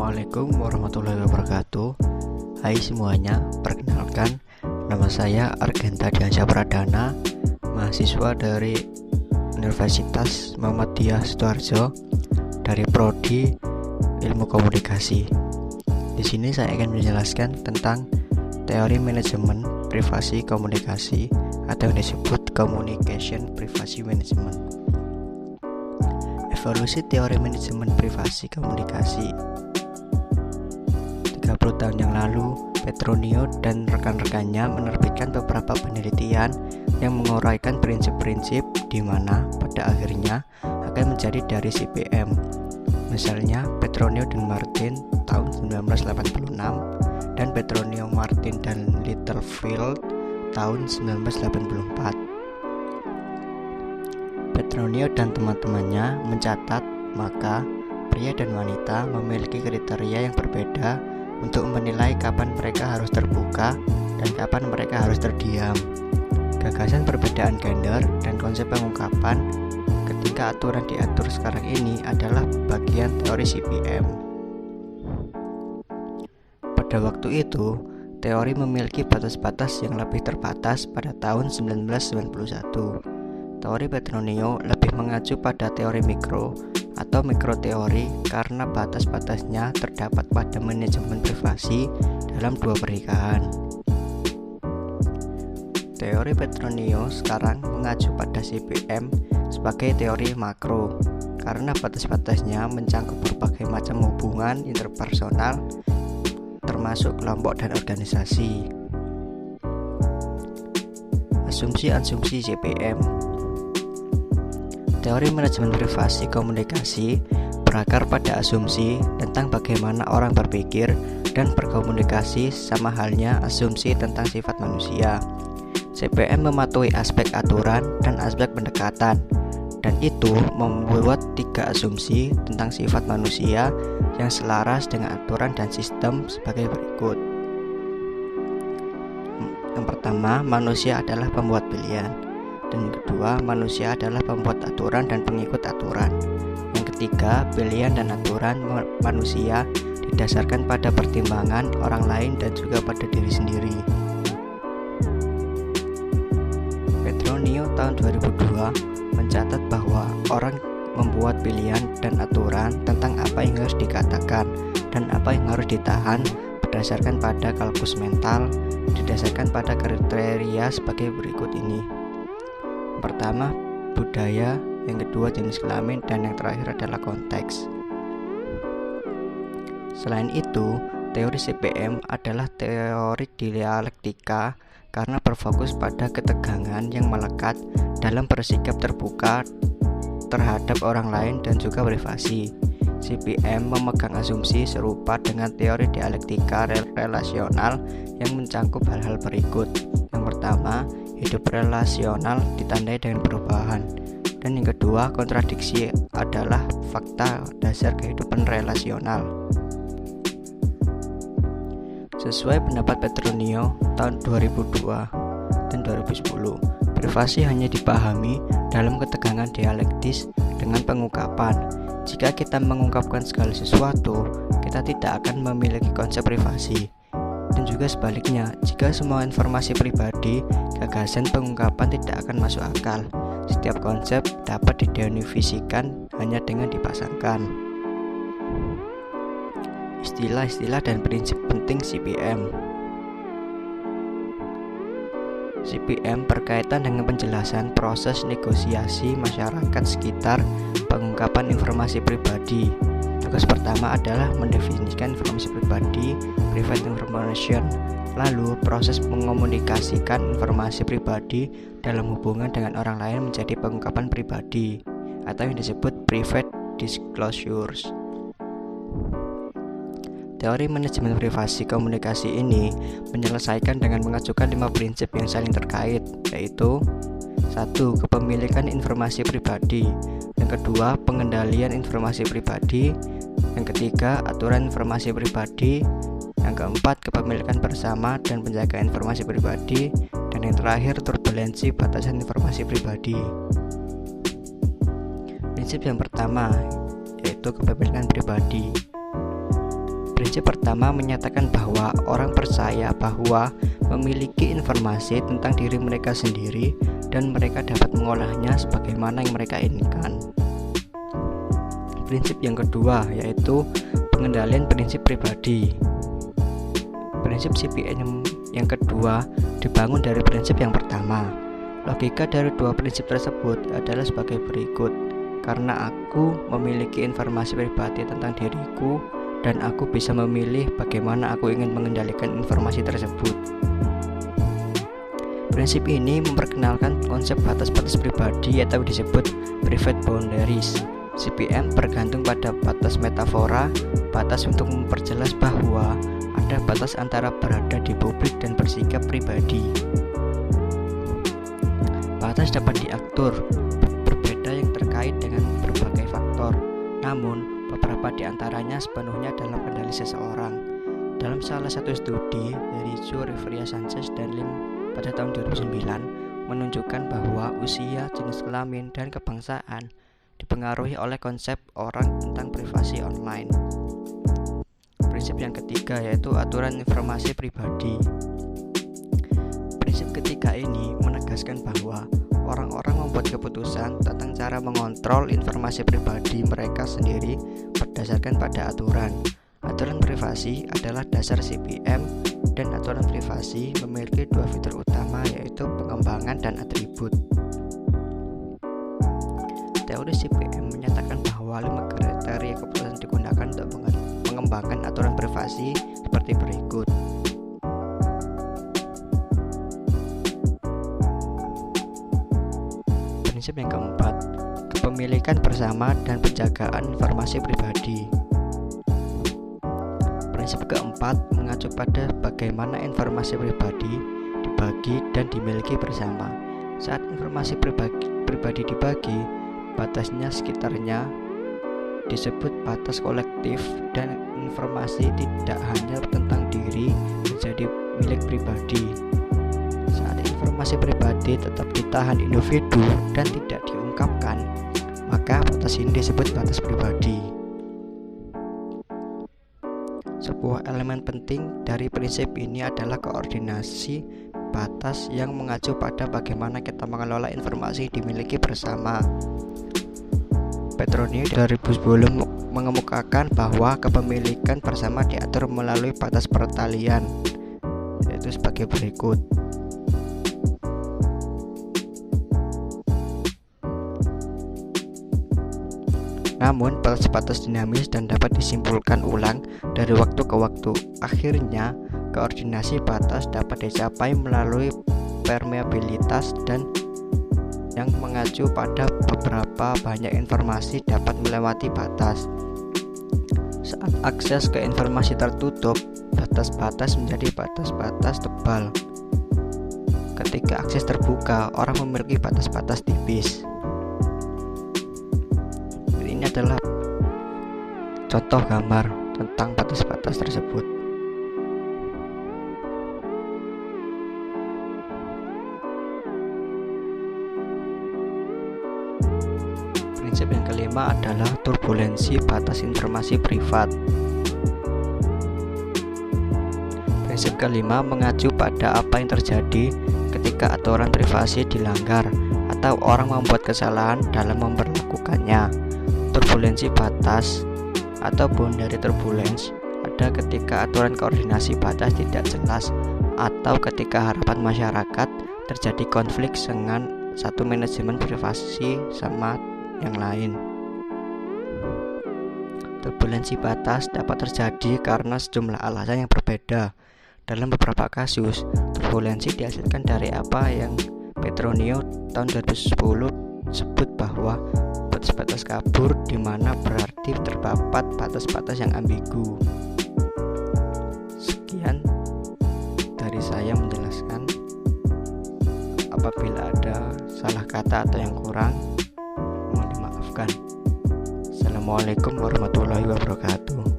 Assalamualaikum warahmatullahi wabarakatuh. Hai semuanya, perkenalkan nama saya Argenta Diansyah Pradana, mahasiswa dari Universitas Muhammadiyah Sidoarjo dari Prodi Ilmu Komunikasi. Di sini saya akan menjelaskan tentang teori manajemen privasi komunikasi atau yang disebut Communication Privacy Management. Evolusi teori manajemen privasi komunikasi. 30 tahun yang lalu, Petronio dan rekan-rekannya menerbitkan beberapa penelitian yang menguraikan prinsip-prinsip di mana pada akhirnya akan menjadi dari CPM. Misalnya Petronio dan Martin tahun 1986 dan Petronio, Martin dan Littlefield tahun 1984. Petronio dan teman-temannya mencatat maka pria dan wanita memiliki kriteria yang berbeda untuk menilai kapan mereka harus terbuka dan kapan mereka harus terdiam. Gagasan perbedaan gender dan konsep pengungkapan ketika aturan diatur sekarang ini adalah bagian teori CPM. Pada waktu itu, teori memiliki batas-batas yang lebih terbatas pada tahun 1991. Teori Petronio lebih mengacu pada teori mikro atau mikroteori karena batas-batasnya terdapat pada manajemen privasi dalam dua pernikahan. Teori Petronio sekarang mengacu pada CPM sebagai teori makro karena batas-batasnya mencakup berbagai macam hubungan interpersonal termasuk kelompok dan organisasi. Asumsi-asumsi CPM. Teori manajemen privasi komunikasi berakar pada asumsi tentang bagaimana orang berpikir dan berkomunikasi, sama halnya asumsi tentang sifat manusia. CPM mematuhi aspek aturan dan aspek pendekatan, dan itu membuat 3 asumsi tentang sifat manusia yang selaras dengan aturan dan sistem sebagai berikut. Yang pertama, manusia adalah pembuat pilihan. Dan yang kedua, manusia adalah pembuat aturan dan pengikut aturan. Yang ketiga, pilihan dan aturan manusia didasarkan pada pertimbangan orang lain dan juga pada diri sendiri. Petronio tahun 2002 mencatat bahwa orang membuat pilihan dan aturan tentang apa yang harus dikatakan dan apa yang harus ditahan berdasarkan pada kalkulus mental, didasarkan pada kriteria sebagai berikut ini. Pertama, budaya, yang kedua jenis kelamin, dan yang terakhir adalah konteks. Selain itu, teori CPM adalah teori dialektika karena berfokus pada ketegangan yang melekat dalam bersikap terbuka terhadap orang lain dan juga privasi. CPM memegang asumsi serupa dengan teori dialektika relasional yang mencakup hal-hal berikut. Yang pertama, hidup relasional ditandai dengan perubahan. Dan yang kedua, kontradiksi adalah fakta dasar kehidupan relasional. Sesuai pendapat Petronio tahun 2002 dan 2010, privasi hanya dipahami dalam ketegangan dialektis dengan pengungkapan. Jika kita mengungkapkan segala sesuatu, kita tidak akan memiliki konsep privasi. Dan juga sebaliknya, jika semua informasi pribadi, gagasan pengungkapan tidak akan masuk akal. Setiap konsep dapat didefinisikan hanya dengan dipasangkan. Istilah-istilah dan prinsip penting CPM. CPM berkaitan dengan penjelasan proses negosiasi masyarakat sekitar pengungkapan informasi pribadi. Tugas pertama adalah mendefinisikan informasi pribadi, private information. Lalu, proses mengomunikasikan informasi pribadi dalam hubungan dengan orang lain menjadi pengungkapan pribadi atau yang disebut private disclosures. Teori manajemen privasi komunikasi ini menyelesaikan dengan mengajukan 5 prinsip yang saling terkait, yaitu 1. Kepemilikan informasi pribadi. Yang kedua, pengendalian informasi pribadi. Yang ketiga, aturan informasi pribadi. Yang keempat, kepemilikan bersama dan penjagaan informasi pribadi. Dan yang terakhir, turbulensi batasan informasi pribadi. Prinsip yang pertama yaitu kepemilikan pribadi. Prinsip pertama menyatakan bahwa orang percaya bahwa memiliki informasi tentang diri mereka sendiri dan mereka dapat mengolahnya sebagaimana yang mereka inginkan. Prinsip yang kedua yaitu pengendalian prinsip pribadi. Prinsip CPM yang kedua dibangun dari prinsip yang pertama. Logika dari dua prinsip tersebut adalah sebagai berikut. Karena aku memiliki informasi pribadi tentang diriku dan aku bisa memilih bagaimana aku ingin mengendalikan informasi tersebut. Prinsip ini memperkenalkan konsep batas-batas pribadi atau disebut private boundaries. CPM bergantung pada batas metafora, batas untuk memperjelas bahwa ada batas antara berada di publik dan bersikap pribadi. Batas dapat diatur, berbeda yang terkait dengan berbagai faktor, namun beberapa di antaranya sepenuhnya dalam kendali seseorang. Dalam salah satu studi dari Joe Rivera Sanchez dan Lim pada tahun 2009 menunjukkan bahwa usia, jenis kelamin, dan kebangsaan dipengaruhi oleh konsep orang tentang privasi online. Prinsip yang ketiga yaitu aturan informasi pribadi. Prinsip ketiga ini menegaskan bahwa orang-orang membuat keputusan tentang cara mengontrol informasi pribadi mereka sendiri berdasarkan pada aturan. Aturan privasi adalah dasar CPM dan aturan privasi memiliki dua fitur utama yaitu pengembangan dan atribut. Teori CPM menyatakan bahwa 5 kriteria keputusan digunakan untuk mengembangkan aturan privasi seperti berikut. Prinsip yang keempat, kepemilikan bersama dan penjagaan informasi pribadi. Prinsip keempat mengacu pada bagaimana informasi pribadi dibagi dan dimiliki bersama. Saat informasi pribadi dibagi, batasnya sekitarnya disebut batas kolektif dan informasi tidak hanya tentang diri menjadi milik pribadi. Saat informasi pribadi tetap ditahan individu dan tidak diungkapkan, maka batas ini disebut batas pribadi. Sebuah elemen penting dari prinsip ini adalah koordinasi batas yang mengacu pada bagaimana kita mengelola informasi dimiliki bersama. Petronio 2010 mengemukakan bahwa kepemilikan bersama diatur melalui batas pertalian, yaitu sebagai berikut. Namun, batas-batas dinamis dan dapat disimpulkan ulang dari waktu ke waktu. Akhirnya, koordinasi batas dapat dicapai melalui permeabilitas dan yang mengacu pada beberapa banyak informasi dapat melewati batas. Saat akses ke informasi tertutup, batas-batas menjadi batas-batas tebal. Ketika akses terbuka, orang memiliki batas-batas tipis. Ini adalah contoh gambar tentang batas-batas tersebut. Prinsip yang kelima adalah turbulensi batas informasi privat. Prinsip kelima mengacu pada apa yang terjadi ketika aturan privasi dilanggar atau orang membuat kesalahan dalam memperlakukannya. Turbulensi batas atau boundary turbulence ada ketika aturan koordinasi batas tidak jelas atau ketika harapan masyarakat terjadi konflik dengan satu manajemen privasi sama yang lain. Turbulensi batas dapat terjadi karena sejumlah alasan yang berbeda. Dalam beberapa kasus, turbulensi dihasilkan dari apa yang Petronio tahun 2010 sebut bahwa batas-batas kabur, di mana berarti terdapat batas-batas yang ambigu. Sekian dari saya menjelaskan. Apabila ada salah kata atau yang kurang, mohon dimaafkan. Assalamualaikum warahmatullahi wabarakatuh.